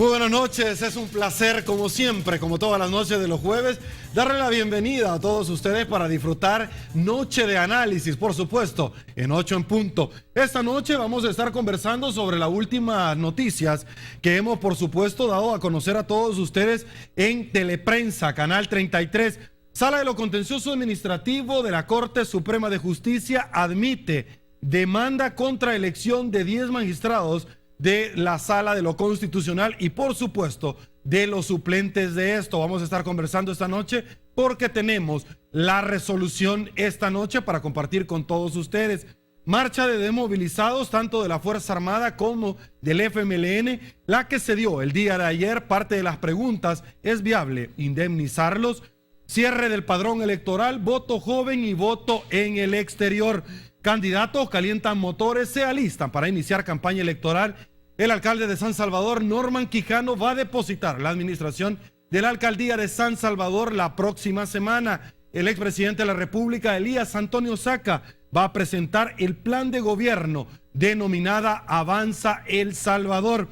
Muy buenas noches, es un placer como siempre, como todas las noches de los jueves, darle la bienvenida a todos ustedes para disfrutar Noche de Análisis, por supuesto, en 8 en punto. Esta noche vamos a estar conversando sobre las últimas noticias que hemos, por supuesto, dado a conocer a todos ustedes en Teleprensa, Canal 33. Sala de lo Contencioso Administrativo de la Corte Suprema de Justicia admite demanda contra elección de 10 magistrados de la Sala de lo Constitucional y, por supuesto, de los suplentes de esto. Vamos a estar conversando esta noche porque tenemos la resolución esta noche para compartir con todos ustedes. Marcha de desmovilizados tanto de la Fuerza Armada como del FMLN, la que se dio el día de ayer. Parte de las preguntas: ¿es viable indemnizarlos? Cierre del padrón electoral, voto joven y voto en el exterior. Candidatos calientan motores, se alistan para iniciar campaña electoral. El alcalde de San Salvador, Norman Quijano, va a depositar la administración de la alcaldía de San Salvador la próxima semana. El expresidente de la República, Elías Antonio Saca, va a presentar el plan de gobierno denominada Avanza El Salvador.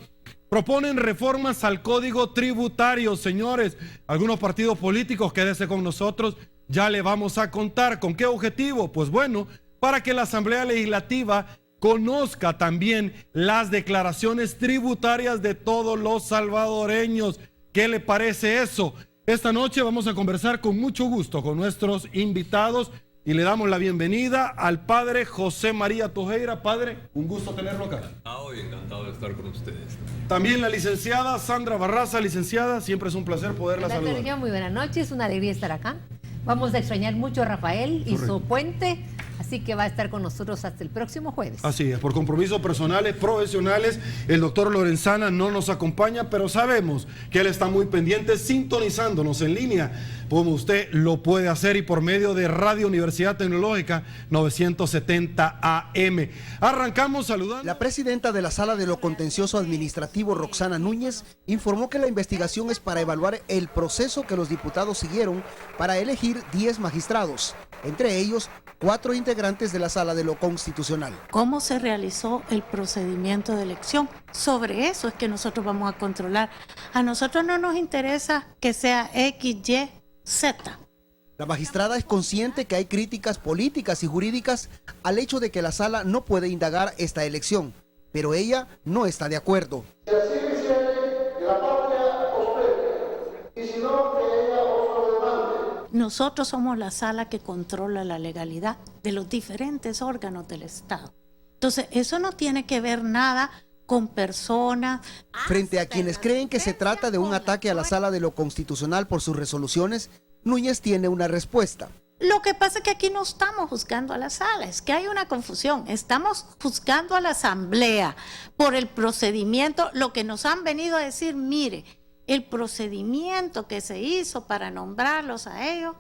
Proponen reformas al Código Tributario, señores. Algunos partidos políticos, quédese con nosotros, ya le vamos a contar. ¿Con qué objetivo? Pues bueno, para que la Asamblea Legislativa conozca también las declaraciones tributarias de todos los salvadoreños. ¿Qué le parece eso? Esta noche vamos a conversar con mucho gusto con nuestros invitados y le damos la bienvenida al padre José María Tojeira. Padre, un gusto tenerlo acá. Encantado de estar con ustedes. También la licenciada Sandra Barraza. Licenciada, siempre es un placer poderla saludar. Muy buenas noches, una alegría estar acá. Vamos a extrañar mucho a Rafael y su puente, así que va a estar con nosotros hasta el próximo jueves. Así es, por compromisos personales, profesionales, el doctor Lorenzana no nos acompaña, pero sabemos que él está muy pendiente, sintonizándonos en línea, como usted lo puede hacer, y por medio de Radio Universidad Tecnológica 970 AM. Arrancamos saludando. La presidenta de la Sala de lo Contencioso Administrativo, Roxana Núñez, informó que la investigación es para evaluar el proceso que los diputados siguieron para elegir 10 magistrados, entre ellos 4 integrantes de la Sala de lo Constitucional. ¿Cómo se realizó el procedimiento de elección? Sobre eso es que nosotros vamos a controlar. A nosotros no nos interesa que sea X, Y, Z. La magistrada es consciente que hay críticas políticas y jurídicas al hecho de que la Sala no puede indagar esta elección, pero ella no está de acuerdo. Si así quisiere, que la patria prospere, y si no, que ella os lo demande. Nosotros somos la sala que controla la legalidad de los diferentes órganos del Estado. Entonces, eso no tiene que ver nada con personas. Frente a quienes creen que se trata de un ataque a la Sala de lo Constitucional por sus resoluciones, Núñez tiene una respuesta. Lo que pasa es que aquí no estamos juzgando a la sala, es que hay una confusión. Estamos juzgando a la Asamblea por el procedimiento, lo que nos han venido a decir: mire, el procedimiento que se hizo para nombrarlos a ellos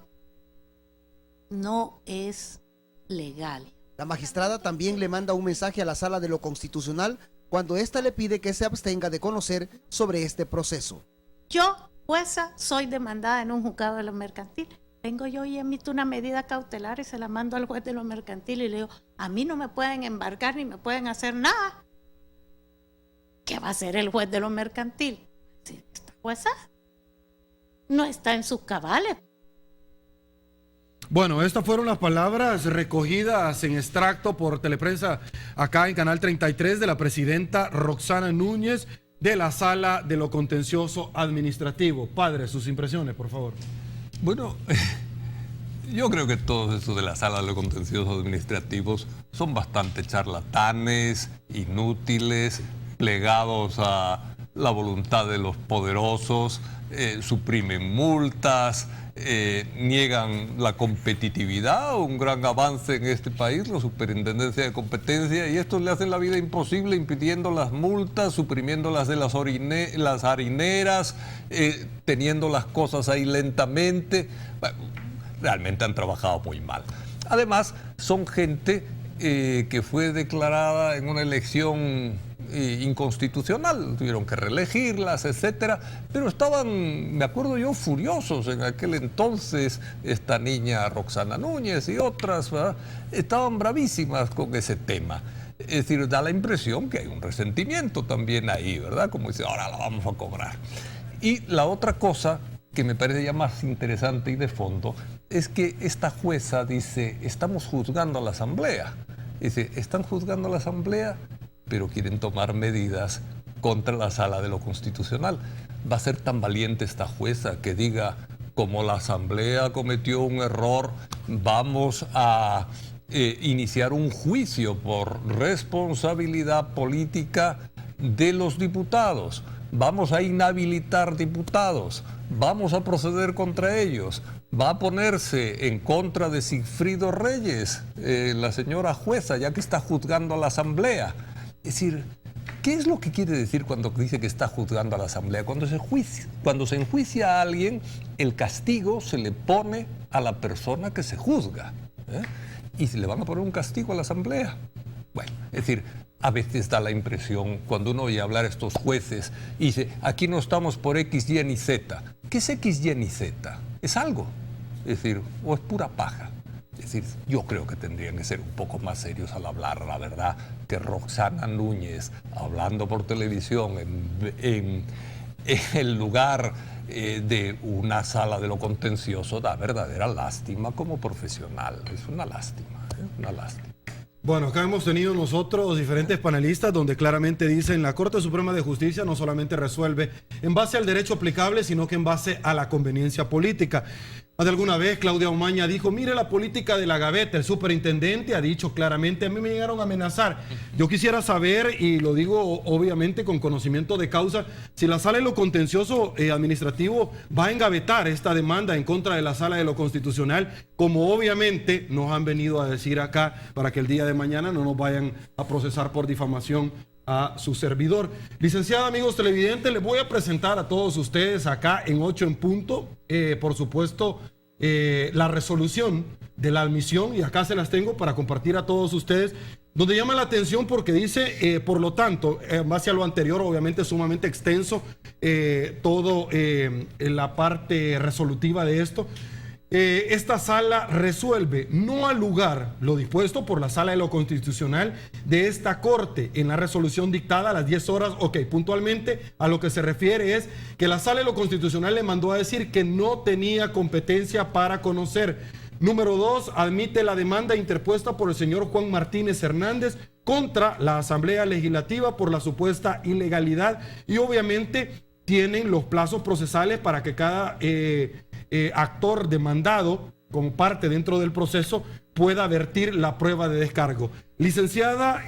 no es legal. La magistrada también le manda un mensaje a la Sala de lo Constitucional cuando ésta le pide que se abstenga de conocer sobre este proceso. Yo, jueza, soy demandada en un juzgado de lo mercantil. Vengo yo y emito una medida cautelar y se la mando al juez de lo mercantil y le digo: a mí no me pueden embargar ni me pueden hacer nada. ¿Qué va a hacer el juez de lo mercantil? Si esta jueza no está en sus cabales. Bueno, estas fueron las palabras recogidas en extracto por Teleprensa acá en Canal 33 de la presidenta Roxana Núñez de la Sala de lo Contencioso Administrativo. Padre, sus impresiones, por favor. Bueno, yo creo que todos estos de la Sala de los Contenciosos Administrativos son bastante charlatanes, inútiles, plegados a la voluntad de los poderosos, suprimen multas, niegan la competitividad, un gran avance en este país, la superintendencia de competencia, y esto le hacen la vida imposible, impidiendo las multas, suprimiendo las de las harineras, teniendo las cosas ahí lentamente. Bueno, realmente han trabajado muy mal. Además, son gente que fue declarada en una elección inconstitucional, tuvieron que reelegirlas, etcétera, pero estaban, me acuerdo yo, furiosos en aquel entonces. Esta niña Roxana Núñez y otras, ¿verdad?, estaban bravísimas con ese tema. Es decir, da la impresión que hay un resentimiento también ahí, ¿verdad? Como dice, ahora la vamos a cobrar. Y la otra cosa que me parece ya más interesante y de fondo es que esta jueza dice, estamos juzgando a la Asamblea. Dice, están juzgando a la Asamblea, pero quieren tomar medidas contra la Sala de lo Constitucional. Va a ser tan valiente esta jueza que diga, como la Asamblea cometió un error, vamos a iniciar un juicio por responsabilidad política de los diputados. Vamos a inhabilitar diputados, vamos a proceder contra ellos. Va a ponerse en contra de Sigfrido Reyes, la señora jueza, ya que está juzgando a la Asamblea. Es decir, ¿qué es lo que quiere decir cuando dice que está juzgando a la Asamblea? Cuando se enjuicia a alguien, el castigo se le pone a la persona que se juzga, ¿eh? Y se le van a poner un castigo a la Asamblea. Bueno, es decir, a veces da la impresión, cuando uno oye hablar a estos jueces, y dice, aquí no estamos por X, Y ni Z. ¿Qué es X, Y ni Z? Es algo. Es decir, o es pura paja. Es decir, yo creo que tendrían que ser un poco más serios al hablar. La verdad que Roxana Núñez, hablando por televisión en el lugar de una sala de lo contencioso, da verdadera lástima como profesional. Es una lástima, una lástima. Bueno, acá hemos tenido nosotros diferentes panelistas donde claramente dicen la Corte Suprema de Justicia no solamente resuelve en base al derecho aplicable, sino que en base a la conveniencia política. Más de alguna vez Claudia Omaña dijo, mire la política de la gaveta, el superintendente ha dicho claramente, a mí me llegaron a amenazar. Yo quisiera saber, y lo digo obviamente con conocimiento de causa, si la Sala de lo Contencioso Administrativo va a engavetar esta demanda en contra de la Sala de lo Constitucional, como obviamente nos han venido a decir acá, para que el día de mañana no nos vayan a procesar por difamación a su servidor. Licenciada, amigos televidentes, les voy a presentar a todos ustedes acá en 8 en punto, por supuesto, la resolución de la admisión, y acá se las tengo para compartir a todos ustedes, donde llama la atención porque dice, por lo tanto, en base a lo anterior, obviamente sumamente extenso, todo en la parte resolutiva de esto, esta sala resuelve no al lugar lo dispuesto por la Sala de lo Constitucional de esta Corte en la resolución dictada a las 10 horas. Ok, puntualmente a lo que se refiere es que la Sala de lo Constitucional le mandó a decir que no tenía competencia para conocer. Número 2, admite la demanda interpuesta por el señor Juan Martínez Hernández contra la Asamblea Legislativa por la supuesta ilegalidad, y obviamente tienen los plazos procesales para que cada actor demandado como parte dentro del proceso pueda vertir la prueba de descargo. Licenciada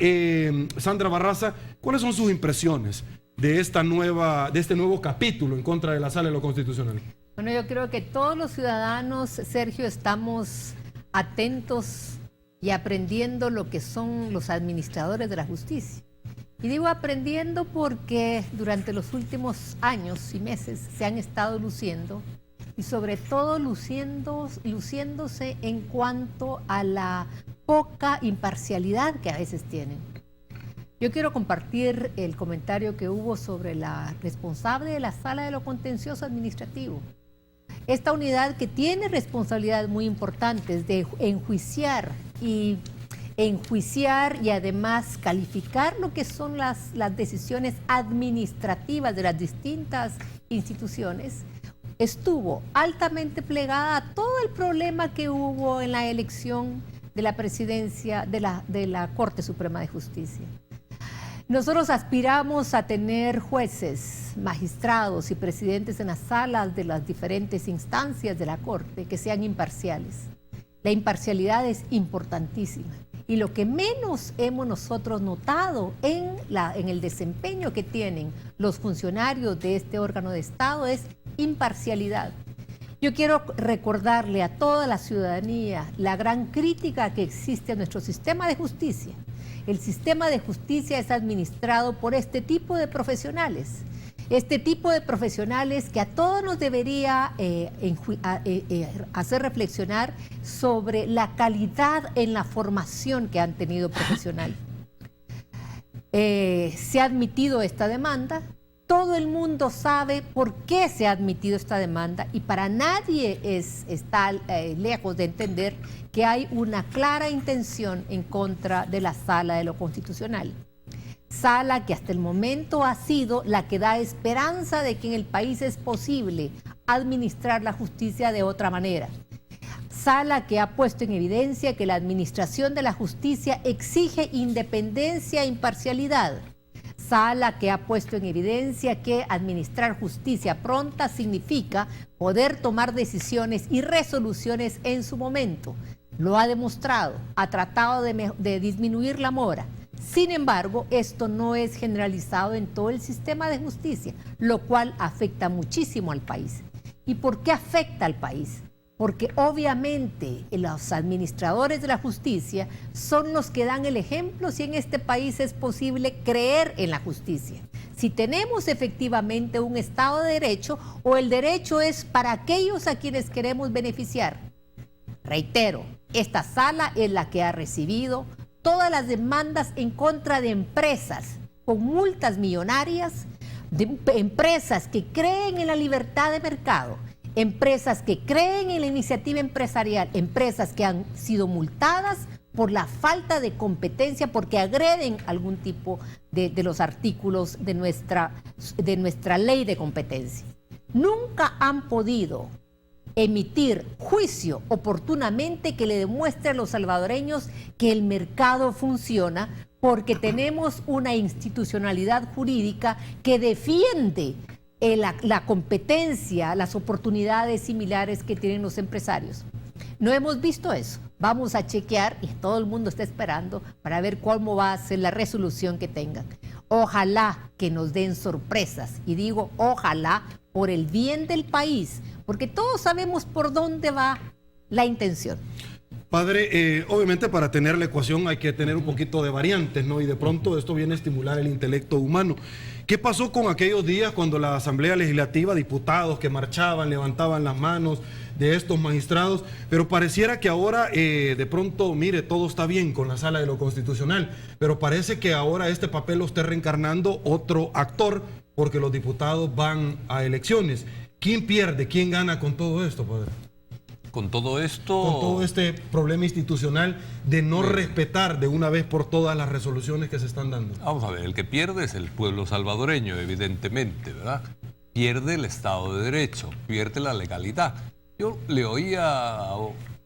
Sandra Barraza, ¿cuáles son sus impresiones de este nuevo capítulo en contra de la Sala de lo Constitucional? Bueno, yo creo que todos los ciudadanos, Sergio, estamos atentos y aprendiendo lo que son los administradores de la justicia. Y digo aprendiendo porque durante los últimos años y meses se han estado luciendo, y sobre todo luciéndose en cuanto a la poca imparcialidad que a veces tienen. Yo quiero compartir el comentario que hubo sobre la responsable de la Sala de lo Contencioso Administrativo. Esta unidad que tiene responsabilidades muy importantes de enjuiciar y además calificar lo que son las decisiones administrativas de las distintas instituciones, estuvo altamente plegada a todo el problema que hubo en la elección de la presidencia de la Corte Suprema de Justicia. Nosotros aspiramos a tener jueces, magistrados y presidentes en las salas de las diferentes instancias de la Corte que sean imparciales. La imparcialidad es importantísima. Y lo que menos hemos nosotros notado en el desempeño que tienen los funcionarios de este órgano de Estado es imparcialidad. Yo quiero recordarle a toda la ciudadanía la gran crítica que existe a nuestro sistema de justicia. El sistema de justicia es administrado por este tipo de profesionales. Este tipo de profesionales que a todos nos debería hacer reflexionar sobre la calidad en la formación que han tenido profesional. Se ha admitido esta demanda. Todo el mundo sabe por qué se ha admitido esta demanda y para nadie está lejos de entender que hay una clara intención en contra de la Sala de lo Constitucional. Sala que hasta el momento ha sido la que da esperanza de que en el país es posible administrar la justicia de otra manera. Sala que ha puesto en evidencia que la administración de la justicia exige independencia e imparcialidad. Sala que ha puesto en evidencia que administrar justicia pronta significa poder tomar decisiones y resoluciones en su momento. Lo ha demostrado, ha tratado de disminuir la mora. Sin embargo, esto no es generalizado en todo el sistema de justicia, lo cual afecta muchísimo al país. ¿Y por qué afecta al país? Porque obviamente los administradores de la justicia son los que dan el ejemplo si en este país es posible creer en la justicia. Si tenemos efectivamente un Estado de Derecho o el derecho es para aquellos a quienes queremos beneficiar. Reitero, esta sala es la que ha recibido todas las demandas en contra de empresas con multas millonarias, de empresas que creen en la libertad de mercado, empresas que creen en la iniciativa empresarial, empresas que han sido multadas por la falta de competencia, porque agreden algún tipo de los artículos de nuestra ley de competencia. Nunca han podido emitir juicio oportunamente que le demuestre a los salvadoreños que el mercado funciona, porque tenemos una institucionalidad jurídica que defiende la competencia, las oportunidades similares que tienen los empresarios. No hemos visto eso. Vamos a chequear y todo el mundo está esperando para ver cómo va a ser la resolución que tengan. Ojalá que nos den sorpresas, y digo ojalá por el bien del país, porque todos sabemos por dónde va la intención. Padre, obviamente para tener la ecuación hay que tener un poquito de variantes, ¿no? Y de pronto esto viene a estimular el intelecto humano. ¿Qué pasó con aquellos días cuando la Asamblea Legislativa, diputados que marchaban, levantaban las manos de estos magistrados, pero pareciera que ahora de pronto, mire, todo está bien con la Sala de lo Constitucional, pero parece que ahora este papel lo está reencarnando otro actor porque los diputados van a elecciones? ¿Quién pierde? ¿Quién gana con todo esto, padre? Con todo esto... Con todo este problema institucional de no respetar de una vez por todas las resoluciones que se están dando. Vamos a ver, el que pierde es el pueblo salvadoreño, evidentemente, ¿verdad? Pierde el Estado de Derecho, pierde la legalidad. Yo le oía a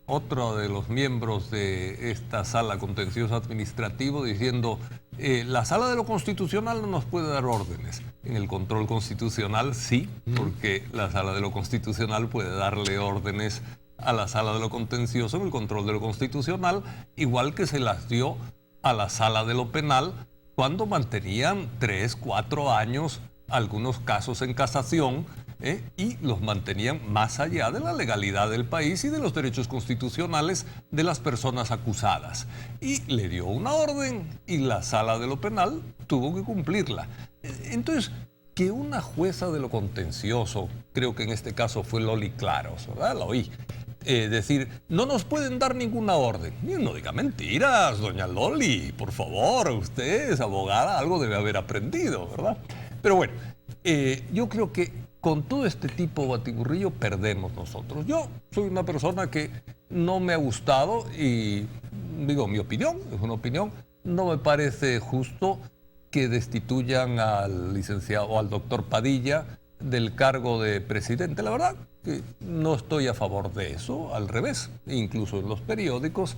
otro de los miembros de esta sala contencioso administrativo diciendo, la Sala de lo Constitucional no nos puede dar órdenes. En el control constitucional sí, porque la Sala de lo Constitucional puede darle órdenes a la Sala de lo Contencioso en el control de lo constitucional, igual que se las dio a la Sala de lo Penal cuando mantenían 3, 4 años algunos casos en casación y los mantenían más allá de la legalidad del país y de los derechos constitucionales de las personas acusadas. Y le dio una orden y la Sala de lo Penal tuvo que cumplirla. Entonces, que una jueza de lo contencioso, creo que en este caso fue Loli Claros, ¿verdad? La oí. Decir, no nos pueden dar ninguna orden. No diga mentiras, doña Loli, por favor, usted es abogada, algo debe haber aprendido, ¿verdad? Pero bueno, yo creo que con todo este tipo de batiburrillo perdemos nosotros. Yo soy una persona que no me ha gustado y digo, mi opinión, es una opinión, no me parece justo que destituyan al licenciado o al doctor Padilla del cargo de presidente. La verdad que no estoy a favor de eso, al revés, incluso en los periódicos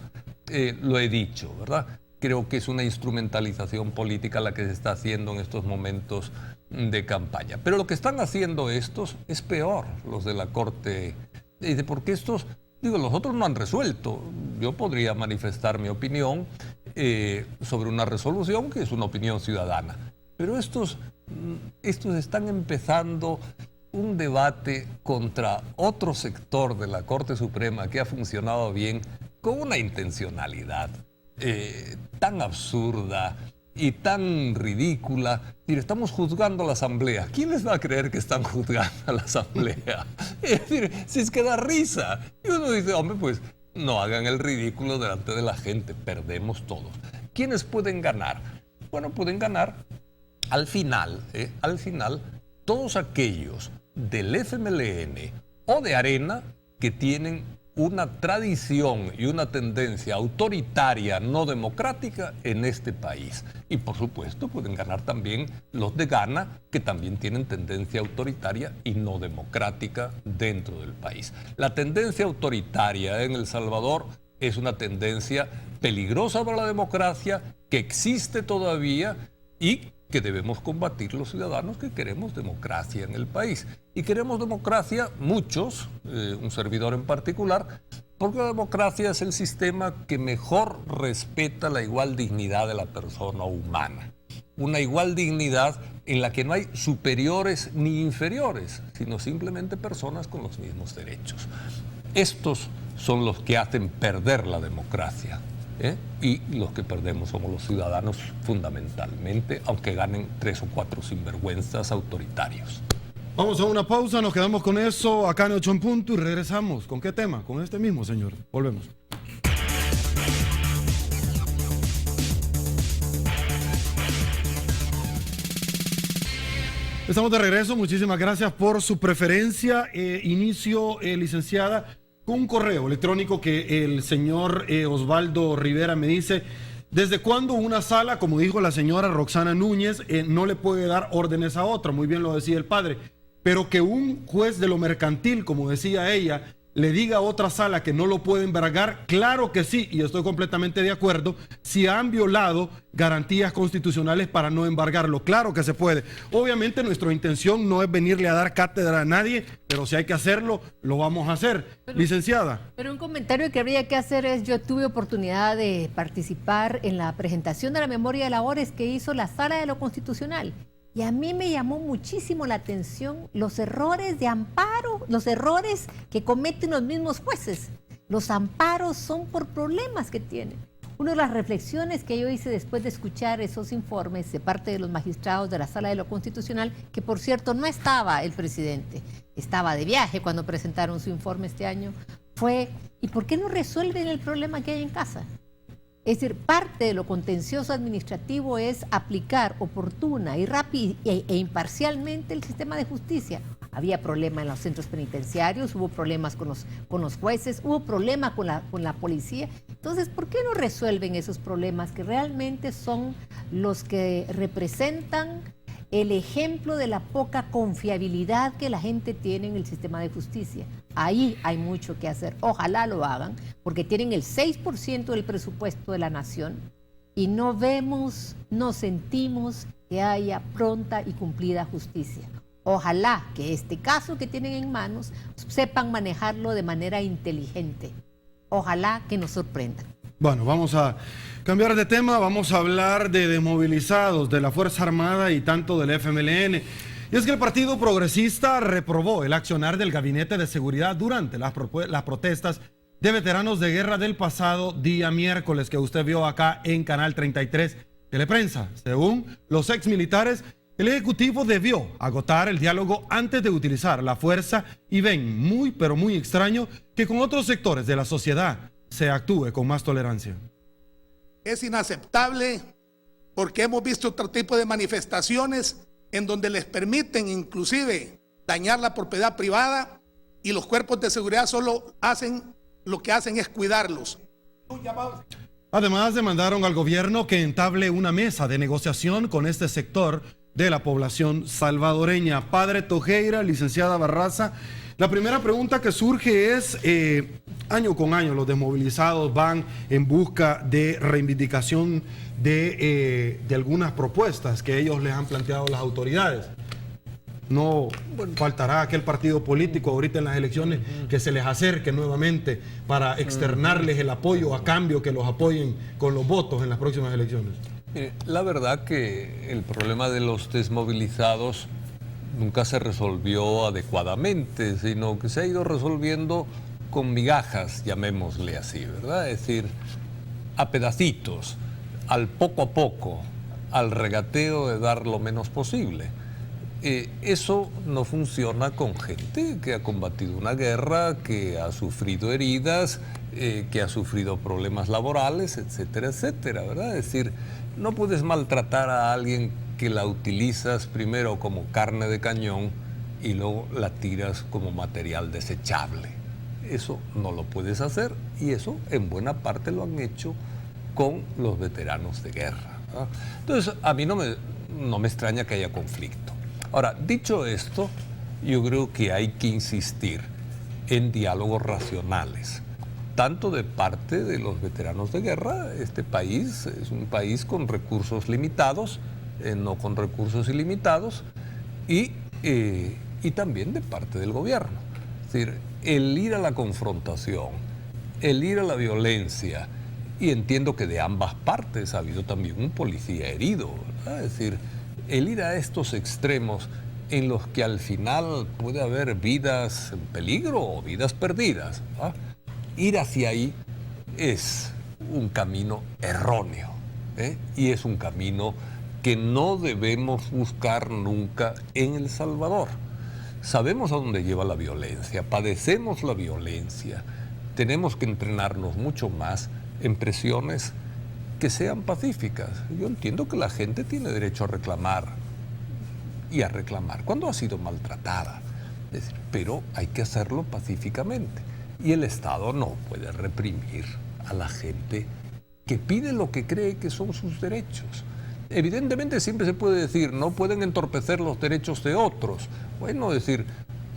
lo he dicho, ¿verdad? Creo que es una instrumentalización política la que se está haciendo en estos momentos de campaña. Pero lo que están haciendo estos es peor, los de la Corte, porque estos, digo, los otros no han resuelto. Yo podría manifestar mi opinión sobre una resolución que es una opinión ciudadana, pero estos están empezando un debate contra otro sector de la Corte Suprema que ha funcionado bien con una intencionalidad tan absurda y tan ridícula. Decir, estamos juzgando a la Asamblea. ¿Quién les va a creer que están juzgando a la Asamblea? Es decir, si es que da risa. Y uno dice, hombre, pues no hagan el ridículo delante de la gente, perdemos todos. ¿Quiénes pueden ganar? Bueno, pueden ganar al final todos aquellos del FMLN o de Arena que tienen una tradición y una tendencia autoritaria no democrática en este país. Y por supuesto pueden ganar también los de Ghana, que también tienen tendencia autoritaria y no democrática dentro del país. La tendencia autoritaria en El Salvador es una tendencia peligrosa para la democracia, que existe todavía y que debemos combatir los ciudadanos que queremos democracia en el país. Y queremos democracia muchos, un servidor en particular, porque la democracia es el sistema que mejor respeta la igual dignidad de la persona humana. Una igual dignidad en la que no hay superiores ni inferiores, sino simplemente personas con los mismos derechos. Estos son los que hacen perder la democracia. Y los que perdemos somos los ciudadanos fundamentalmente, aunque ganen 3 o 4 sinvergüenzas autoritarios. Vamos a una pausa, nos quedamos con eso acá en 8 en punto y regresamos. ¿Con qué tema? Con este mismo, señor. Volvemos. Estamos de regreso, muchísimas gracias por su preferencia. Inicio, licenciada, con un correo electrónico que el señor Osvaldo Rivera me dice: ¿desde cuándo una sala, como dijo la señora Roxana Núñez, no le puede dar órdenes a otra? Muy bien lo decía el padre, pero que un juez de lo mercantil, como decía ella, le diga a otra sala que no lo puede embargar, claro que sí, y estoy completamente de acuerdo, si han violado garantías constitucionales para no embargarlo, claro que se puede. Obviamente nuestra intención no es venirle a dar cátedra a nadie, pero si hay que hacerlo, lo vamos a hacer. Licenciada. Pero un comentario que habría que hacer es: yo tuve oportunidad de participar en la presentación de la memoria de labores que hizo la Sala de lo Constitucional. Y a mí me llamó muchísimo la atención los errores de amparo, los errores que cometen los mismos jueces. Los amparos son por problemas que tienen. Una de las reflexiones que yo hice después de escuchar esos informes de parte de los magistrados de la Sala de lo Constitucional, que por cierto no estaba el presidente, estaba de viaje cuando presentaron su informe este año, fue: ¿y por qué no resuelven el problema que hay en casa? Es decir, parte de lo contencioso administrativo es aplicar oportuna y rápida e imparcialmente el sistema de justicia. Había problemas en los centros penitenciarios, hubo problemas con los jueces, hubo problemas con la policía. Entonces, ¿por qué no resuelven esos problemas que realmente son los que representan el ejemplo de la poca confiabilidad que la gente tiene en el sistema de justicia? Ahí hay mucho que hacer. Ojalá lo hagan, porque tienen el 6% del presupuesto de la nación y no vemos, no sentimos que haya pronta y cumplida justicia. Ojalá que este caso que tienen en manos sepan manejarlo de manera inteligente. Ojalá que nos sorprendan. Bueno, vamos a cambiar de tema, vamos a hablar de desmovilizados de la Fuerza Armada y tanto del FMLN. Y es que el Partido Progresista reprobó el accionar del Gabinete de Seguridad durante las protestas de veteranos de guerra del pasado día miércoles, que usted vio acá en Canal 33 Teleprensa. Según los exmilitares, el Ejecutivo debió agotar el diálogo antes de utilizar la fuerza y ven muy, pero muy extraño que con otros sectores de la sociedad se actúe con más tolerancia. Es inaceptable porque hemos visto otro tipo de manifestaciones en donde les permiten inclusive dañar la propiedad privada y los cuerpos de seguridad solo hacen lo que hacen es cuidarlos. Además, demandaron al gobierno que entable una mesa de negociación con este sector de la población salvadoreña. Padre Tojeira, licenciada Barraza, la primera pregunta que surge es, año con año los desmovilizados van en busca de reivindicación de algunas propuestas que ellos les han planteado las autoridades. No faltará aquel partido político ahorita en las elecciones que se les acerque nuevamente para externarles el apoyo a cambio que los apoyen con los votos en las próximas elecciones. La verdad que el problema de los desmovilizados nunca se resolvió adecuadamente, sino que se ha ido resolviendo con migajas, llamémosle así, ¿verdad? Es decir, a pedacitos, al poco a poco, al regateo de dar lo menos posible. Eso no funciona con gente que ha combatido una guerra, que ha sufrido heridas, que ha sufrido problemas laborales, etcétera, etcétera, ¿verdad? Es decir, no puedes maltratar a alguien que la utilizas primero como carne de cañón y luego la tiras como material desechable. Eso no lo puedes hacer, y eso en buena parte lo han hecho con los veteranos de guerra, ¿no? Entonces, a mí no me extraña que haya conflicto. Ahora, dicho esto, yo creo que hay que insistir en diálogos racionales, tanto de parte de los veteranos de guerra. Este país es un país con recursos limitados, no con recursos ilimitados, y también de parte del gobierno. Es decir, el ir a la confrontación, el ir a la violencia, y entiendo que de ambas partes ha habido también un policía herido, ¿verdad? Es decir, el ir a estos extremos en los que al final puede haber vidas en peligro o vidas perdidas, ¿verdad? Ir hacia ahí es un camino erróneo, ¿eh? Y es un camino que no debemos buscar nunca en El Salvador. Sabemos a dónde lleva la violencia, padecemos la violencia, tenemos que entrenarnos mucho más en presiones que sean pacíficas. Yo entiendo que la gente tiene derecho a reclamar y a reclamar cuando ha sido maltratada, es decir, pero hay que hacerlo pacíficamente, y el Estado no puede reprimir a la gente que pide lo que cree que son sus derechos. Evidentemente siempre se puede decir, no pueden entorpecer los derechos de otros. Bueno, es decir,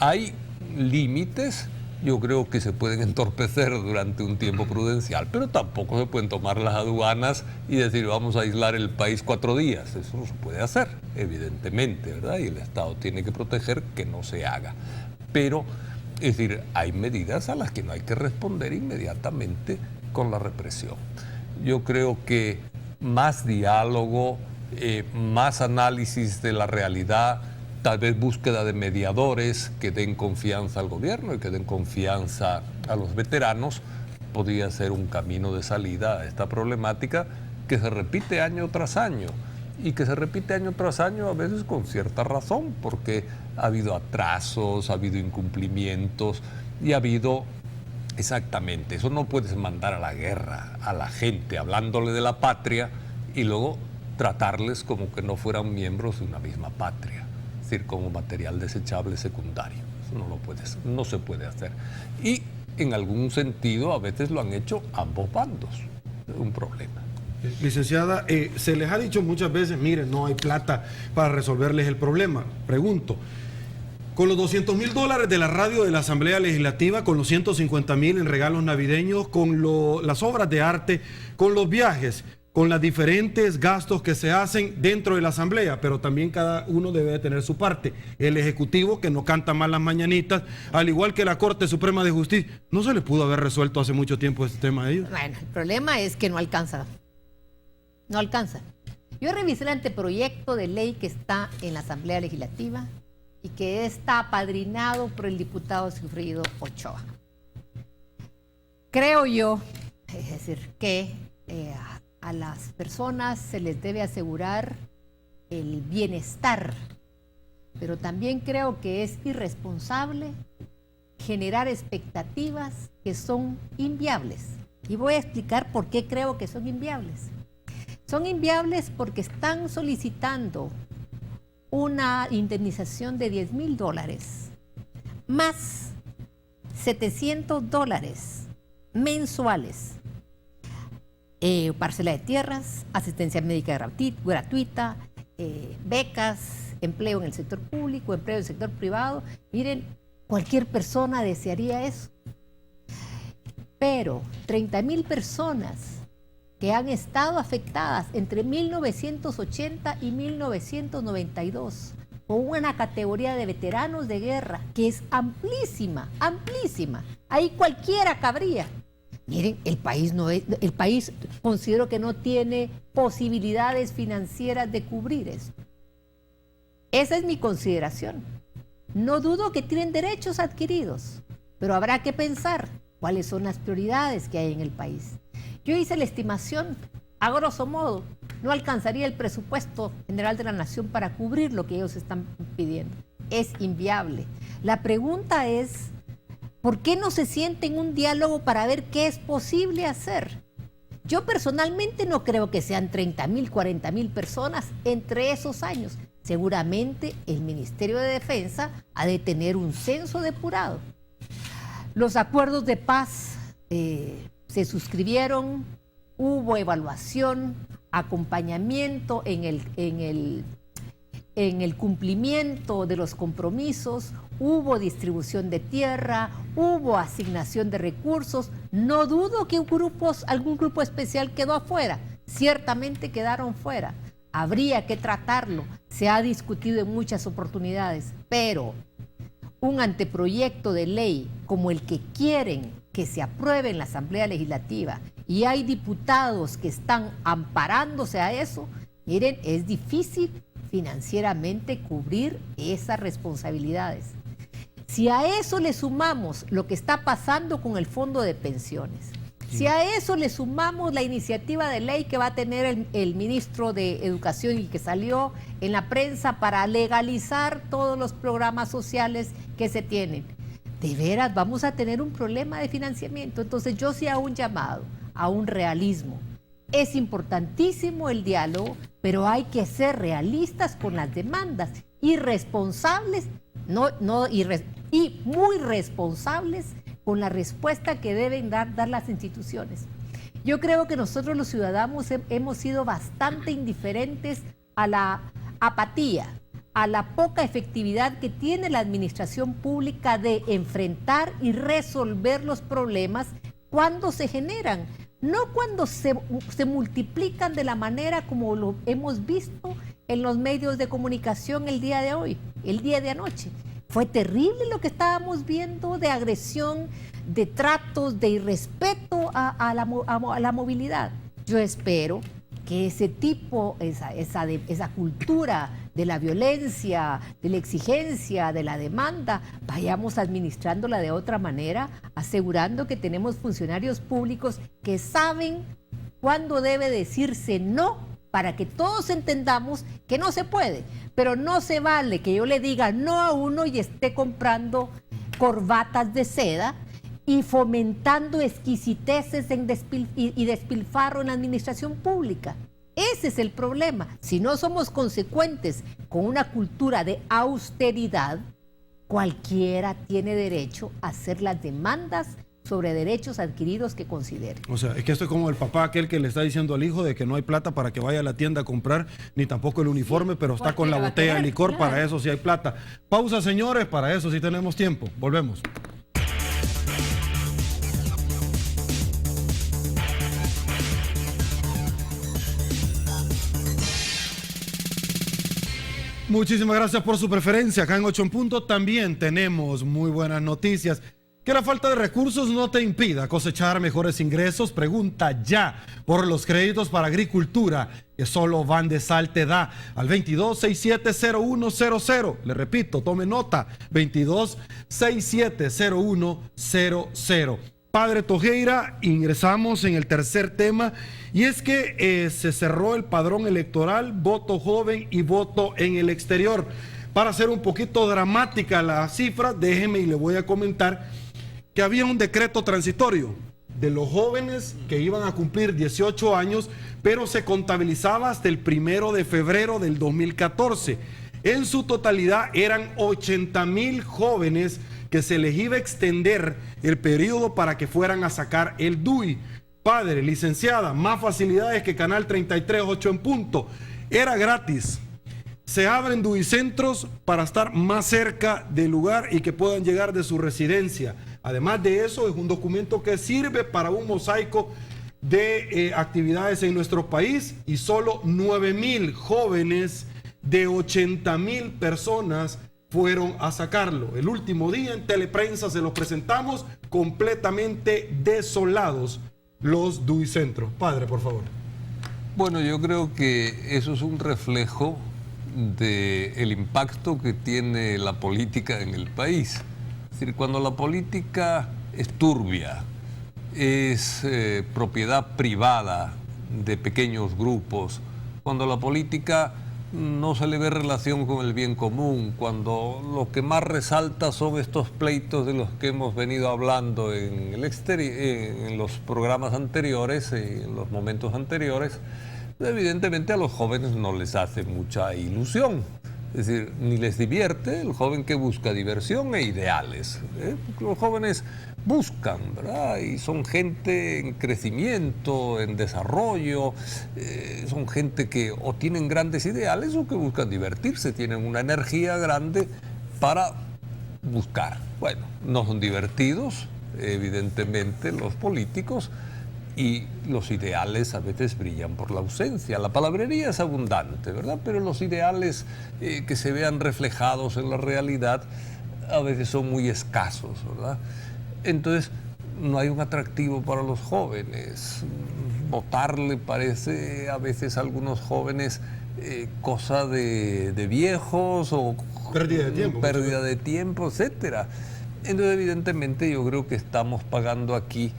hay límites, yo creo que se pueden entorpecer durante un tiempo prudencial, pero tampoco se pueden tomar las aduanas y decir, vamos a aislar el país 4 días. Eso no se puede hacer, evidentemente, ¿verdad? Y el Estado tiene que proteger que no se haga. Pero, es decir, hay medidas a las que no hay que responder inmediatamente con la represión. Yo creo que más diálogo, más análisis de la realidad, tal vez búsqueda de mediadores que den confianza al gobierno y que den confianza a los veteranos, podría ser un camino de salida a esta problemática que se repite año tras año, y que se repite año tras año a veces con cierta razón, porque ha habido atrasos, ha habido incumplimientos y ha habido... Exactamente, eso no puedes mandar a la guerra a la gente hablándole de la patria y luego tratarles como que no fueran miembros de una misma patria, es decir, como material desechable secundario. Eso no se puede hacer. Y en algún sentido a veces lo han hecho ambos bandos. Es un problema. Licenciada, se les ha dicho muchas veces, miren, no hay plata para resolverles el problema. Pregunto, con los $200,000 de la radio de la Asamblea Legislativa, con los 150,000 en regalos navideños, con las obras de arte, con los viajes, con los diferentes gastos que se hacen dentro de la Asamblea, pero también cada uno debe de tener su parte. El Ejecutivo, que no canta mal las mañanitas, al igual que la Corte Suprema de Justicia, ¿no se le pudo haber resuelto hace mucho tiempo este tema a ellos? Bueno, el problema es que no alcanza. No alcanza. Yo revisé el anteproyecto de ley que está en la Asamblea Legislativa y que está apadrinado por el diputado Sigfrido Ochoa. Creo yo, es decir, que a las personas se les debe asegurar el bienestar, pero también creo que es irresponsable generar expectativas que son inviables. Y voy a explicar por qué creo que son inviables. Son inviables porque están solicitando una indemnización de $10,000 más $700 mensuales, parcela de tierras, asistencia médica gratuita, becas, empleo en el sector público, empleo en el sector privado. Miren, cualquier persona desearía eso, pero 30,000 personas que han estado afectadas entre 1980 y 1992 con una categoría de veteranos de guerra que es amplísima, amplísima. Ahí cualquiera cabría. Miren, el país considero que no tiene posibilidades financieras de cubrir eso. Esa es mi consideración. No dudo que tienen derechos adquiridos, pero habrá que pensar cuáles son las prioridades que hay en el país. Yo hice la estimación, a grosso modo, no alcanzaría el presupuesto general de la nación para cubrir lo que ellos están pidiendo. Es inviable. La pregunta es, ¿por qué no se siente en un diálogo para ver qué es posible hacer? Yo personalmente no creo que sean 30.000, 40.000 personas entre esos años. Seguramente el Ministerio de Defensa ha de tener un censo depurado. Los acuerdos de paz se suscribieron, hubo evaluación, acompañamiento en el cumplimiento de los compromisos, hubo distribución de tierra, hubo asignación de recursos. No dudo que algún grupo especial quedó afuera, ciertamente quedaron fuera. Habría que tratarlo, se ha discutido en muchas oportunidades, pero un anteproyecto de ley como el que quieren que se apruebe en la Asamblea Legislativa y hay diputados que están amparándose a eso, miren, es difícil financieramente cubrir esas responsabilidades. Si a eso le sumamos lo que está pasando con el fondo de pensiones, si a eso le sumamos la iniciativa de ley que va a tener el ministro de Educación y que salió en la prensa para legalizar todos los programas sociales que se tienen, de veras vamos a tener un problema de financiamiento. Entonces yo sí hago un llamado a un realismo. Es importantísimo el diálogo, pero hay que ser realistas con las demandas y responsables, y muy responsables con la respuesta que deben dar las instituciones. Yo creo que nosotros los ciudadanos hemos sido bastante indiferentes a la apatía, a la poca efectividad que tiene la administración pública de enfrentar y resolver los problemas cuando se generan, no cuando se multiplican de la manera como lo hemos visto en los medios de comunicación el día de hoy, el día de anoche. Fue terrible lo que estábamos viendo de agresión, de tratos, de irrespeto a la movilidad. Yo espero que ese tipo, esa cultura de la violencia, de la exigencia, de la demanda, vayamos administrándola de otra manera, asegurando que tenemos funcionarios públicos que saben cuándo debe decirse no, para que todos entendamos que no se puede, pero no se vale que yo le diga no a uno y esté comprando corbatas de seda y fomentando exquisiteces y despilfarro en la administración pública. Ese es el problema. Si no somos consecuentes con una cultura de austeridad, cualquiera tiene derecho a hacer las demandas sobre derechos adquiridos que considere. O sea, es que esto es como el papá aquel que le está diciendo al hijo de que no hay plata para que vaya a la tienda a comprar, ni tampoco el uniforme, pero está con la botella de licor, claro. Para eso sí hay plata. Pausa, señores, para eso sí tenemos tiempo. Volvemos. Muchísimas gracias por su preferencia. Acá en 8 en Punto también tenemos muy buenas noticias. Que la falta de recursos no te impida cosechar mejores ingresos. Pregunta ya por los créditos para agricultura que solo Bandesal te da al 22670100. Le repito, tome nota, 22670100. Padre Tojeira, ingresamos en el tercer tema y es que se cerró el padrón electoral, voto joven y voto en el exterior. Para hacer un poquito dramática la cifra, déjeme y le voy a comentar que había un decreto transitorio de los jóvenes que iban a cumplir 18 años, pero se contabilizaba hasta el 1 de febrero del 2014. En su totalidad eran 80,000 jóvenes que se les iba a extender el periodo para que fueran a sacar el DUI. Padre, licenciada, más facilidades que Canal 33, 8 en Punto. Era gratis. Se abren DUI centros para estar más cerca del lugar y que puedan llegar de su residencia. Además de eso, es un documento que sirve para un mosaico de actividades en nuestro país y solo 9,000 jóvenes de 80,000 personas fueron a sacarlo. El último día en Teleprensa se los presentamos completamente desolados los DUI centros. Padre, por favor. Bueno, yo creo que eso es un reflejo del impacto que tiene la política en el país. Es decir, cuando la política es turbia, es propiedad privada de pequeños grupos, cuando la política no se le ve relación con el bien común, cuando lo que más resalta son estos pleitos de los que hemos venido hablando en los programas anteriores, en los momentos anteriores. Evidentemente a los jóvenes no les hace mucha ilusión, es decir, ni les divierte el joven que busca diversión e ideales. Los jóvenes buscan, ¿verdad? Y son gente en crecimiento, en desarrollo, son gente que o tienen grandes ideales o que buscan divertirse, tienen una energía grande para buscar. Bueno, no son divertidos, evidentemente, los políticos, y los ideales a veces brillan por la ausencia. La palabrería es abundante, ¿verdad? Pero los ideales que se vean reflejados en la realidad a veces son muy escasos, ¿verdad? Entonces, no hay un atractivo para los jóvenes. Votar le parece a veces a algunos jóvenes cosa de viejos o pérdida de tiempo, etcétera. Entonces, evidentemente, yo creo que estamos pagando aquí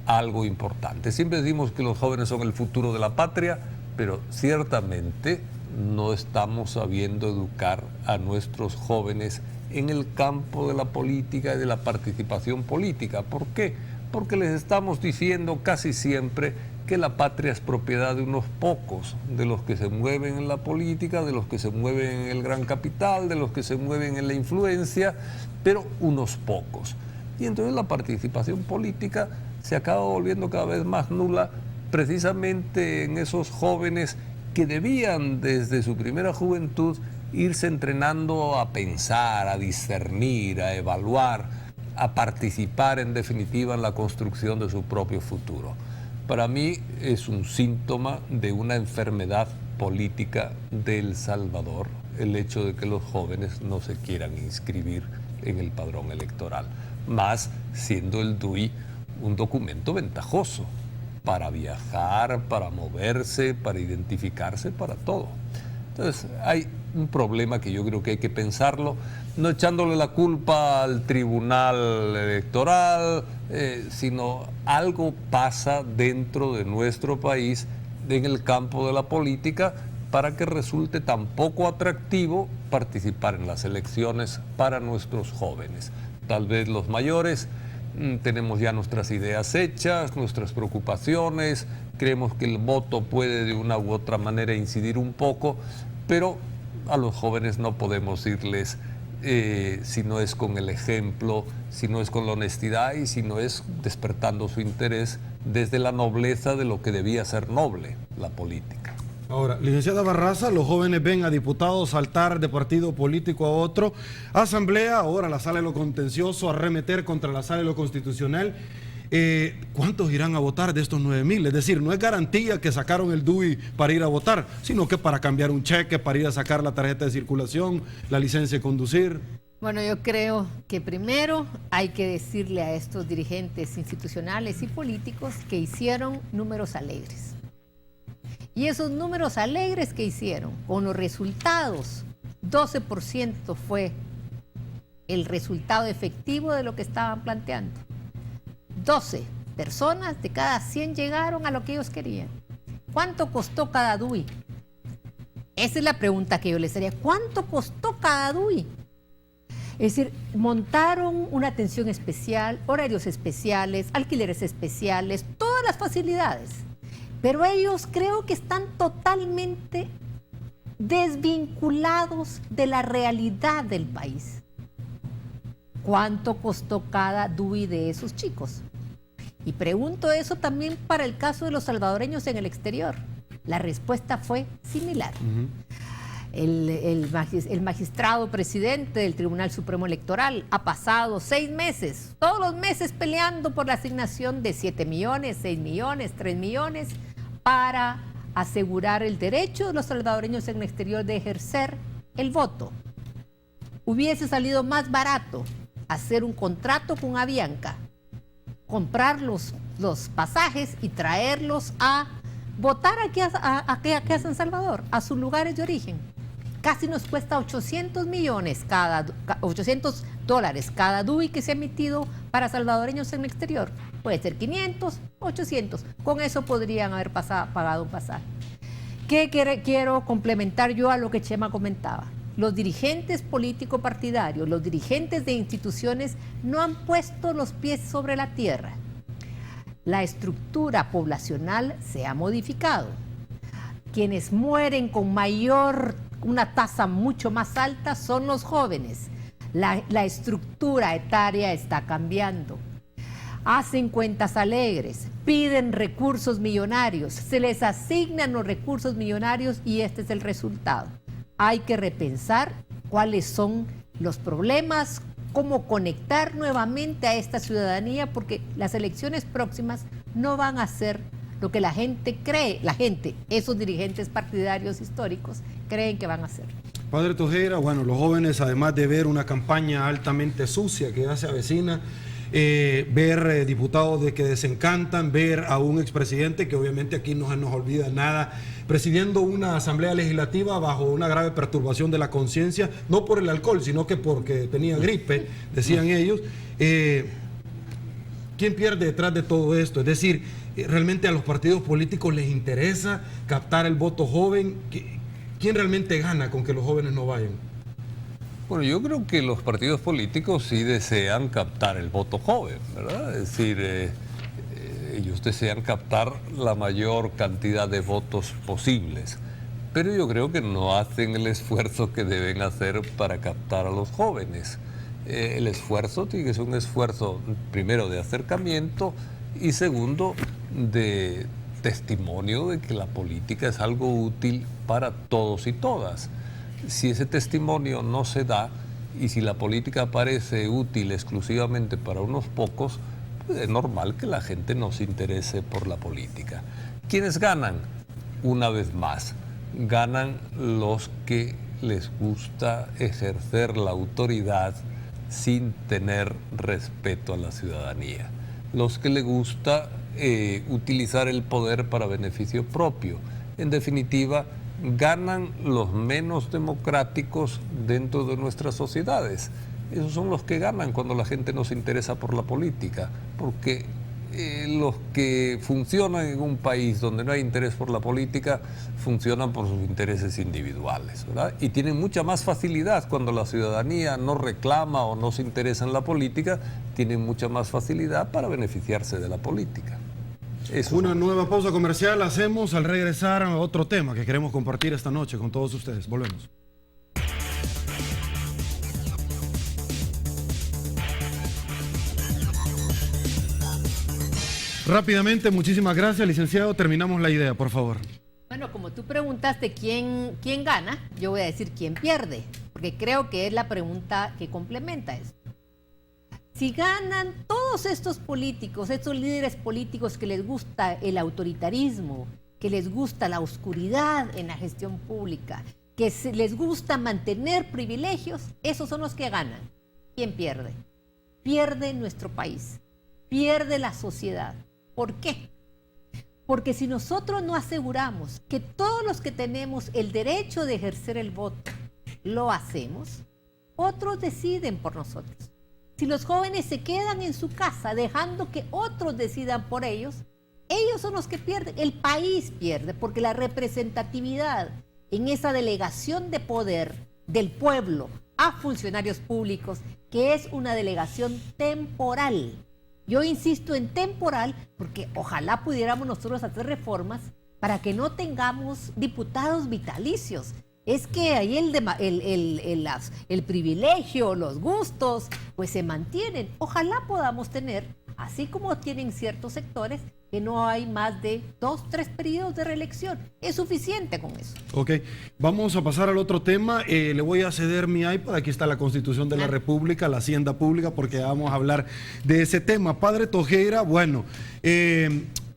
algo importante. Siempre decimos que los jóvenes son el futuro de la patria, pero ciertamente no estamos sabiendo educar a nuestros jóvenes en el campo de la política y de la participación política. ¿Por qué? Porque les estamos diciendo casi siempre que la patria es propiedad de unos pocos, de los que se mueven en la política, de los que se mueven en el gran capital, de los que se mueven en la influencia, pero unos pocos. Y entonces la participación política se acaba volviendo cada vez más nula, precisamente en esos jóvenes que debían desde su primera juventud irse entrenando a pensar, a discernir, a evaluar, a participar en definitiva en la construcción de su propio futuro. Para mí es un síntoma de una enfermedad política de El Salvador el hecho de que los jóvenes no se quieran inscribir en el padrón electoral, más siendo el DUI un documento ventajoso para viajar, para moverse, para identificarse, para todo. Entonces hay un problema que yo creo que hay que pensarlo, no echándole la culpa al tribunal electoral, sino algo pasa dentro de nuestro país en el campo de la política para que resulte tan poco atractivo participar en las elecciones para nuestros jóvenes. Tal vez los mayores tenemos ya nuestras ideas hechas, nuestras preocupaciones, creemos que el voto puede de una u otra manera incidir un poco, pero a los jóvenes no podemos irles si no es con el ejemplo, si no es con la honestidad y si no es despertando su interés desde la nobleza de lo que debía ser noble, la política. Ahora, licenciada Barraza, los jóvenes ven a diputados saltar de partido político a otro, asamblea, ahora la sala de lo contencioso, arremeter contra la sala de lo constitucional. ¿Cuántos irán a votar de estos 9,000? Es decir, no es garantía que sacaron el DUI para ir a votar, sino que para cambiar un cheque, para ir a sacar la tarjeta de circulación, la licencia de conducir. Bueno, yo creo que primero hay que decirle a estos dirigentes institucionales y políticos que hicieron números alegres. Y esos números alegres que hicieron, con los resultados, 12% fue el resultado efectivo de lo que estaban planteando. 12 personas de cada 100 llegaron a lo que ellos querían. ¿Cuánto costó cada DUI? Esa es la pregunta que yo les haría. ¿Cuánto costó cada DUI? Es decir, montaron una atención especial, horarios especiales, alquileres especiales, todas las facilidades. Pero ellos creo que están totalmente desvinculados de la realidad del país. ¿Cuánto costó cada DUI de esos chicos? Y pregunto eso también para el caso de los salvadoreños en el exterior. La respuesta fue similar. El magistrado presidente del Tribunal Supremo Electoral ha pasado 6 meses, todos los meses peleando por la asignación de 7 millones, 6 millones, 3 millones, para asegurar el derecho de los salvadoreños en el exterior de ejercer el voto. Hubiese salido más barato hacer un contrato con Avianca, comprar los pasajes y traerlos a votar aquí a San Salvador, a sus lugares de origen. Casi nos cuesta $800 cada DUI que se ha emitido para salvadoreños en el exterior. Puede ser 500, 800. Con eso podrían haber pagado un pasaje. ¿Qué quiero complementar yo a lo que Chema comentaba? Los dirigentes político-partidarios, los dirigentes de instituciones no han puesto los pies sobre la tierra. La estructura poblacional se ha modificado. Quienes mueren con una tasa mucho más alta son los jóvenes. La estructura etaria está cambiando. Hacen cuentas alegres, piden recursos millonarios, se les asignan los recursos millonarios y este es el resultado. Hay que repensar cuáles son los problemas, cómo conectar nuevamente a esta ciudadanía, porque las elecciones próximas no van a ser lo que la gente cree, esos dirigentes partidarios históricos creen que van a ser. Padre Tojera, bueno, los jóvenes, además de ver una campaña altamente sucia que ya se avecina, ver diputados de que desencantan, ver a un expresidente que obviamente aquí no se nos olvida nada, presidiendo una asamblea legislativa bajo una grave perturbación de la conciencia, no por el alcohol, sino que porque tenía gripe, decían ellos. ¿Quién pierde detrás de todo esto? Es decir, ¿realmente a los partidos políticos les interesa captar el voto joven? ¿Quién realmente gana con que los jóvenes no vayan? Bueno, yo creo que los partidos políticos sí desean captar el voto joven, ¿verdad? Es decir, ellos desean captar la mayor cantidad de votos posibles, pero yo creo que no hacen el esfuerzo que deben hacer para captar a los jóvenes. El esfuerzo tiene que ser un esfuerzo, primero, de acercamiento y segundo, de testimonio de que la política es algo útil para todos y todas. Si ese testimonio no se da y si la política parece útil exclusivamente para unos pocos, pues es normal que la gente no se interese por la política. ¿Quiénes ganan? Una vez más, ganan los que les gusta ejercer la autoridad sin tener respeto a la ciudadanía. Los que les gusta utilizar el poder para beneficio propio. En definitiva, ganan los menos democráticos dentro de nuestras sociedades. Esos son los que ganan cuando la gente no se interesa por la política, porque los que funcionan en un país donde no hay interés por la política, funcionan por sus intereses individuales, ¿verdad? Y tienen mucha más facilidad cuando la ciudadanía no reclama o no se interesa en la política, tienen mucha más facilidad para beneficiarse de la política. Una nueva pausa comercial hacemos al regresar a otro tema que queremos compartir esta noche con todos ustedes. Volvemos. Rápidamente, muchísimas gracias, licenciado. Terminamos la idea, por favor. Bueno, como tú preguntaste quién gana, yo voy a decir quién pierde, porque creo que es la pregunta que complementa esto. Si ganan todos estos políticos, estos líderes políticos que les gusta el autoritarismo, que les gusta la oscuridad en la gestión pública, que les gusta mantener privilegios, esos son los que ganan. ¿Quién pierde? Pierde nuestro país, pierde la sociedad. ¿Por qué? Porque si nosotros no aseguramos que todos los que tenemos el derecho de ejercer el voto lo hacemos, otros deciden por nosotros. Si los jóvenes se quedan en su casa dejando que otros decidan por ellos son los que pierden. El país pierde porque la representatividad en esa delegación de poder del pueblo a funcionarios públicos, que es una delegación temporal. Yo insisto en temporal porque ojalá pudiéramos nosotros hacer reformas para que no tengamos diputados vitalicios. Es que ahí el privilegio, los gustos, pues se mantienen. Ojalá podamos tener, así como tienen ciertos sectores, que no hay más de 2, 3 periodos de reelección. Es suficiente con eso. Ok, vamos a pasar al otro tema. Le voy a ceder mi iPad. Aquí está la Constitución de la República, la Hacienda Pública, porque vamos a hablar de ese tema. Padre Tojera, bueno,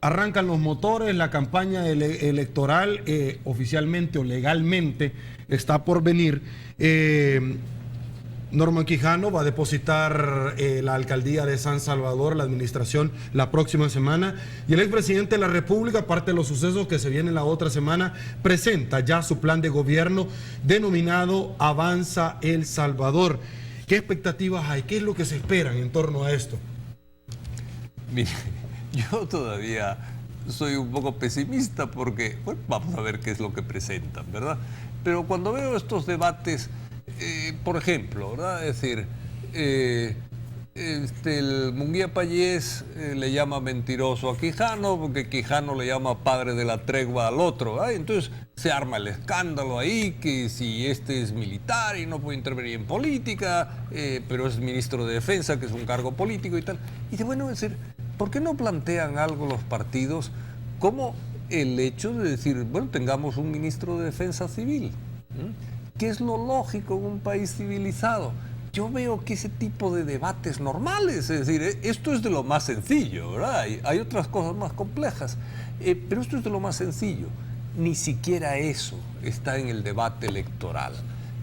arrancan los motores, la campaña electoral oficialmente o legalmente está por venir. Norman Quijano va a depositar la alcaldía de San Salvador, la administración, la próxima semana. Y el expresidente de la República, aparte de los sucesos que se vienen la otra semana, presenta ya su plan de gobierno denominado Avanza El Salvador. ¿Qué expectativas hay? ¿Qué es lo que se esperan en torno a esto? Mire, yo todavía soy un poco pesimista porque, bueno, vamos a ver qué es lo que presentan, ¿verdad? Pero cuando veo estos debates, por ejemplo, ¿verdad? Es decir, el Munguía Payés le llama mentiroso a Quijano porque Quijano le llama padre de la tregua al otro, ¿verdad? Entonces se arma el escándalo ahí que si este es militar y no puede intervenir en política, pero es ministro de Defensa, que es un cargo político y tal. Y de bueno, es decir, ¿por qué no plantean algo los partidos como el hecho de decir, bueno, tengamos un ministro de Defensa civil? ¿Qué es lo lógico en un país civilizado? Yo veo que ese tipo de debates normales, es decir, esto es de lo más sencillo, ¿verdad? Hay otras cosas más complejas, pero esto es de lo más sencillo. Ni siquiera eso está en el debate electoral.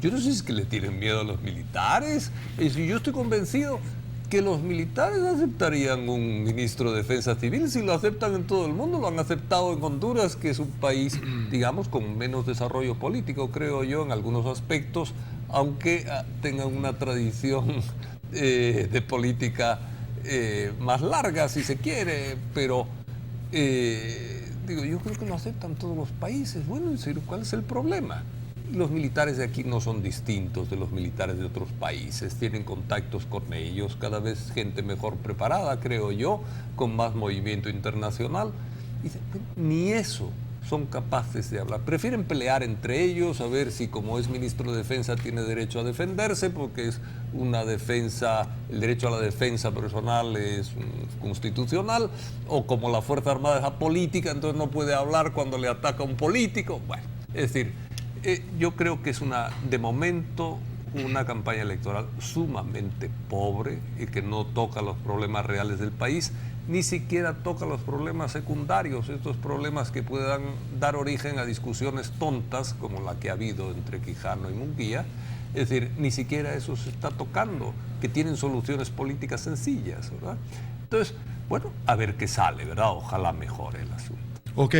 Yo no sé si es que le tienen miedo a los militares. Yo estoy convencido que los militares aceptarían un ministro de Defensa Civil si lo aceptan en todo el mundo. Lo han aceptado en Honduras, que es un país, digamos, con menos desarrollo político, creo yo, en algunos aspectos, aunque tengan una tradición de política más larga, si se quiere, pero yo creo que lo aceptan todos los países. Bueno, en serio, ¿cuál es el problema? Los militares de aquí no son distintos de los militares de otros países, tienen contactos con ellos, cada vez gente mejor preparada, creo yo, con más movimiento internacional. Y ni eso son capaces de hablar. Prefieren pelear entre ellos, a ver si como es ministro de Defensa tiene derecho a defenderse, porque es una defensa, el derecho a la defensa personal es constitucional, o como la Fuerza Armada es apolítica, entonces no puede hablar cuando le ataca un político. Bueno, es decir, yo creo que es de momento, una campaña electoral sumamente pobre y que no toca los problemas reales del país, ni siquiera toca los problemas secundarios, estos problemas que puedan dar origen a discusiones tontas como la que ha habido entre Quijano y Munguía. Es decir, ni siquiera eso se está tocando, que tienen soluciones políticas sencillas, ¿verdad? Entonces, bueno, a ver qué sale, ¿verdad? Ojalá mejore el asunto. Ok,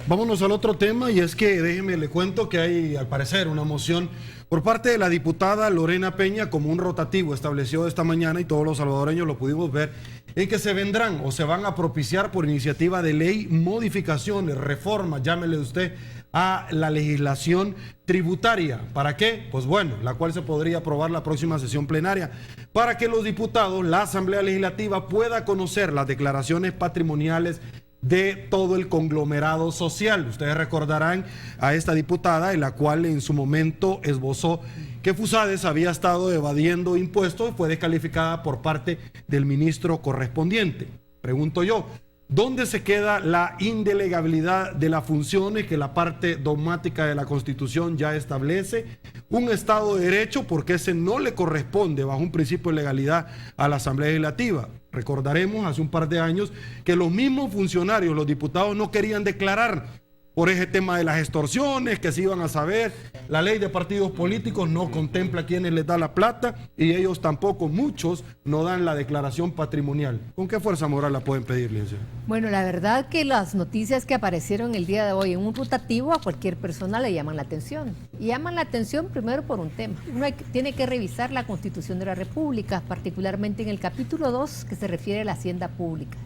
vámonos al otro tema, y es que déjeme le cuento que hay al parecer una moción por parte de la diputada Lorena Peña como un rotativo estableció esta mañana, y todos los salvadoreños lo pudimos ver, en que se vendrán o se van a propiciar por iniciativa de ley modificaciones, reformas, llámele usted, a la legislación tributaria. ¿Para qué? Pues bueno, la cual se podría aprobar la próxima sesión plenaria, para que los diputados, la Asamblea Legislativa, pueda conocer las declaraciones patrimoniales de todo el conglomerado social. Ustedes recordarán a esta diputada, en la cual en su momento esbozó que Fusades había estado evadiendo impuestos y fue descalificada por parte del ministro correspondiente. Pregunto yo, ¿dónde se queda la indelegabilidad de las funciones que la parte dogmática de la Constitución ya establece? Un Estado de Derecho, porque ese no le corresponde bajo un principio de legalidad a la Asamblea Legislativa. Recordaremos hace un par de años que los mismos funcionarios, los diputados, no querían declarar por ese tema de las extorsiones, que se iban a saber. La ley de partidos políticos no contempla a quienes les da la plata, y ellos tampoco, muchos, no dan la declaración patrimonial. ¿Con qué fuerza moral la pueden pedir, licenciado? Bueno, la verdad que las noticias que aparecieron el día de hoy en un rotativo a cualquier persona le llaman la atención. Y llaman la atención primero por un tema. Uno tiene que revisar la Constitución de la República, particularmente en el capítulo 2, que se refiere a la hacienda pública.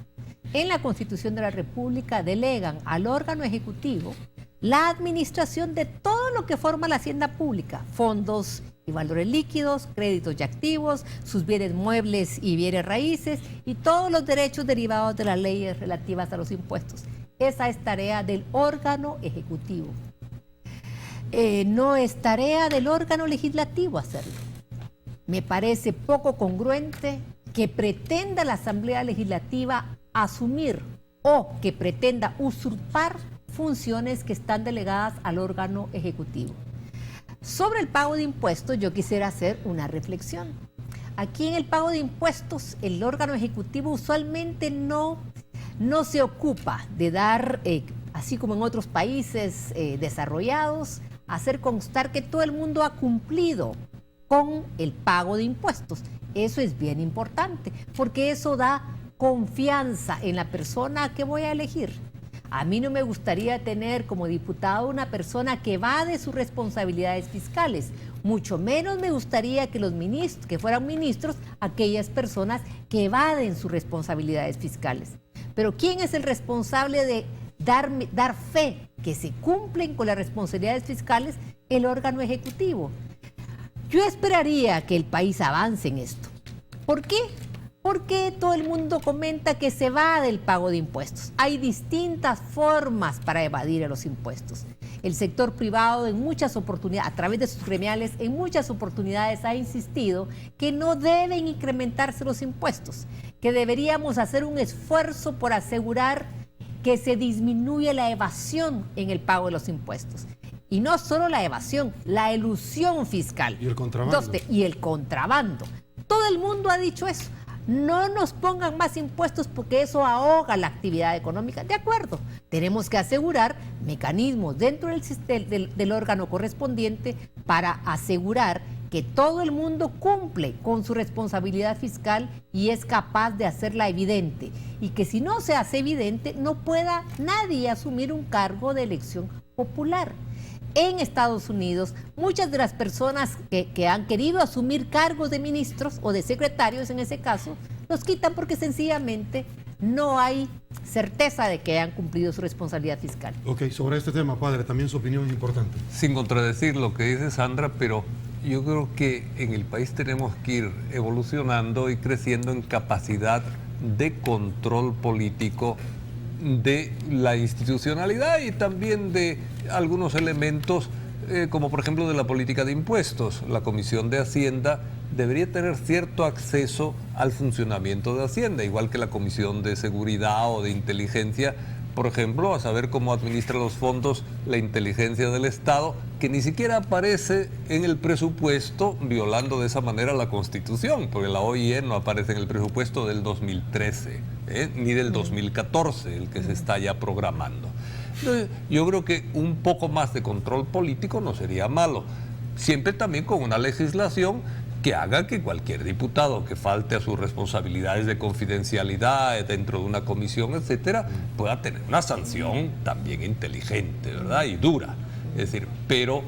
En la Constitución de la República delegan al órgano ejecutivo la administración de todo lo que forma la hacienda pública: fondos y valores líquidos, créditos y activos, sus bienes muebles y bienes raíces, y todos los derechos derivados de las leyes relativas a los impuestos. Esa es tarea del órgano ejecutivo. No es tarea del órgano legislativo hacerlo. Me parece poco congruente que pretenda la Asamblea Legislativa asumir o que pretenda usurpar funciones que están delegadas al órgano ejecutivo. Sobre el pago de impuestos, yo quisiera hacer una reflexión. Aquí en el pago de impuestos, el órgano ejecutivo usualmente no se ocupa de dar, así como en otros países desarrollados, hacer constar que todo el mundo ha cumplido con el pago de impuestos. Eso es bien importante, porque eso da confianza en la persona que voy a elegir. A mí no me gustaría tener como diputado una persona que evade sus responsabilidades fiscales. Mucho menos me gustaría que los ministros, que fueran ministros, aquellas personas que evaden sus responsabilidades fiscales. Pero ¿quién es el responsable dar fe que se cumplen con las responsabilidades fiscales el órgano ejecutivo. Yo esperaría que el país avance en esto. ¿Por qué? Porque todo el mundo comenta que se va del pago de impuestos. Hay distintas formas para evadir los impuestos. El sector privado en muchas oportunidades, a través de sus gremiales, en muchas oportunidades ha insistido que no deben incrementarse los impuestos, que deberíamos hacer un esfuerzo por asegurar que se disminuye la evasión en el pago de los impuestos. Y no solo la evasión, la elusión fiscal. Y el contrabando. Y el contrabando. Todo el mundo ha dicho eso. No nos pongan más impuestos porque eso ahoga la actividad económica. De acuerdo, tenemos que asegurar mecanismos dentro del órgano correspondiente para asegurar que todo el mundo cumple con su responsabilidad fiscal y es capaz de hacerla evidente. Y que si no se hace evidente, no pueda nadie asumir un cargo de elección popular. En Estados Unidos, muchas de las personas que han querido asumir cargos de ministros o de secretarios, en ese caso, los quitan porque sencillamente no hay certeza de que hayan cumplido su responsabilidad fiscal. Ok, sobre este tema, padre, también su opinión es importante. Sin contradecir lo que dice Sandra, pero yo creo que en el país tenemos que ir evolucionando y creciendo en capacidad de control político de la institucionalidad y también de algunos elementos como por ejemplo de la política de impuestos. La Comisión de Hacienda debería tener cierto acceso al funcionamiento de Hacienda, igual que la Comisión de Seguridad o de Inteligencia, por ejemplo, a saber cómo administra los fondos la inteligencia del Estado, que ni siquiera aparece en el presupuesto, violando de esa manera la Constitución, porque la OIE no aparece en el presupuesto del 2013, ni del 2014, el que se está ya programando. Entonces, yo creo que un poco más de control político no sería malo, siempre también con una legislación que haga que cualquier diputado que falte a sus responsabilidades de confidencialidad dentro de una comisión, etcétera, pueda tener una sanción también inteligente, ¿verdad? Y dura. Es decir, pero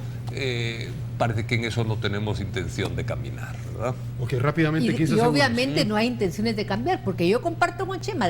parece que en eso no tenemos intención de caminar, ¿verdad? Ok, rápidamente, 15 y segundos. obviamente no hay intenciones de cambiar, porque yo comparto con Chema,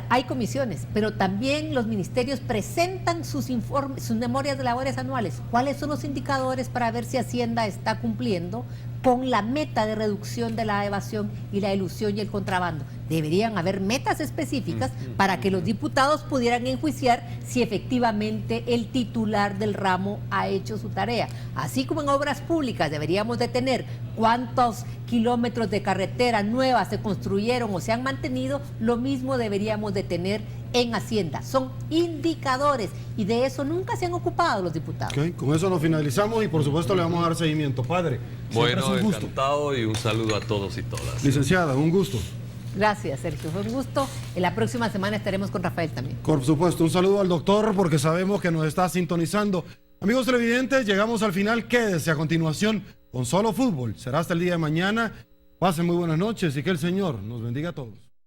hay comisiones, pero también los ministerios presentan sus informes, sus memorias de labores anuales. ¿Cuáles son los indicadores para ver si Hacienda está cumpliendo con la meta de reducción de la evasión y la elusión y el contrabando? Deberían haber metas específicas para que los diputados pudieran enjuiciar si efectivamente el titular del ramo ha hecho su tarea. Así como en obras públicas deberíamos de tener cuántos kilómetros de carretera nuevas se construyeron o se han mantenido, lo mismo deberíamos de tener en Hacienda. Son indicadores y de eso nunca se han ocupado los diputados. Okay, con eso nos finalizamos y por supuesto le vamos a dar seguimiento. Padre, bueno, es un gusto. Encantado y un saludo a todos y todas. Licenciada, un gusto. Gracias, Sergio, fue un gusto. En la próxima semana estaremos con Rafael también. Por supuesto, un saludo al doctor porque sabemos que nos está sintonizando. Amigos televidentes, llegamos al final. Quédese a continuación con Solo Fútbol. Será hasta el día de mañana. Pasen muy buenas noches y que el Señor nos bendiga a todos.